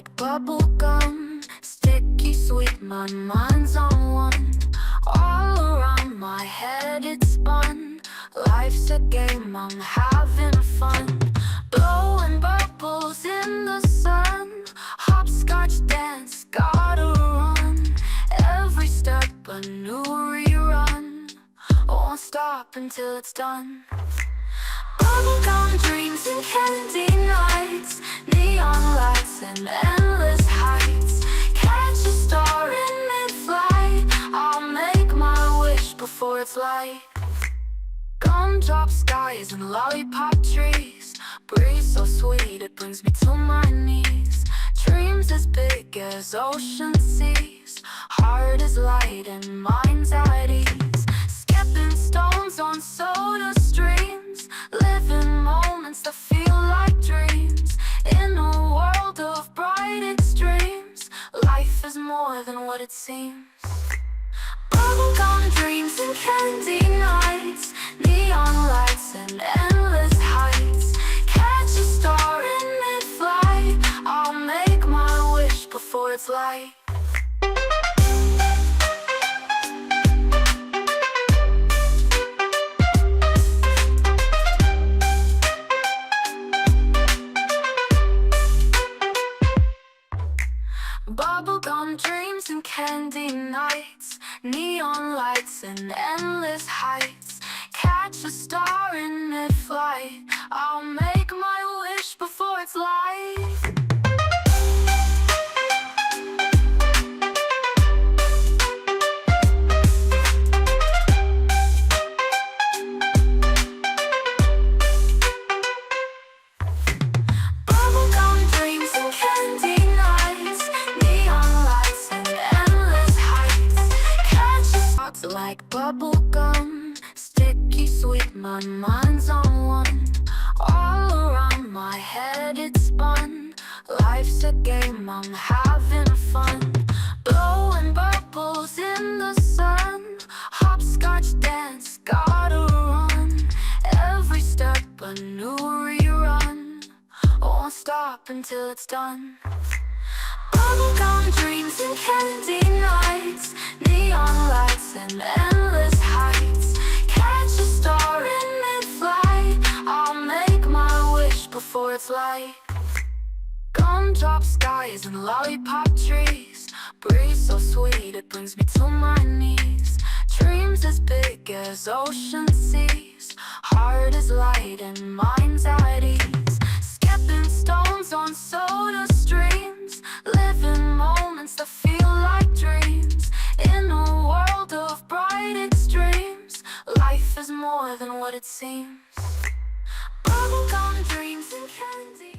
like bubble gum, sticky sweet, my mind's on one. All around my head it's spun. Life's a game, I'm having fun. Blowing bubbles in the sun. Hopscotch dance, gotta run. Every step a new rerun. Won't stop until it's done. Bubblegum dreams and candy nights, neon lights and endless heights. Catch a star in mid-flight, I'll make my wish before it's light. Gumdrop skies and lollipop trees, breeze so sweet it brings me to my knees. Dreams as big as ocean seas, heart is light and mind's at ease. Skipping stones on soda streams, living moments that feel like dreams. In a world of bright extremes, life is more than what it seems. Bubblegum dreams and candy nights, neon lights and endless heights. Catch a star in mid-flight, I'll make my wish before it's light. Bubblegum dreams and candy nights, neon lights and endless heights. Catch a star in mid-flight, I'll make my wish before it's light. Bubblegum dreams and candy nights, neon lights and endless heights. Catch a star like bubblegum, sticky sweet, my mind's on one. All around my head it's spun. Life's a game, I'm having fun. Blowing bubbles in the sun. Hopscotch dance, gotta run. Every step a new rerun. Won't stop until it's done. Bubblegum dreams and candy nights, neon lights and endless heights. Catch a star in mid-flight, I'll make my wish before it's light. Gumdrop skies and lollipop trees, breeze so sweet it brings me to my knees. Dreams as big as ocean seas, heart is light and mind's at ease. Skipping stones on soda streams, living moments that feel like dreams. In a world of bright extremes, life is more than what it seems. Bubblegum dreams and candy.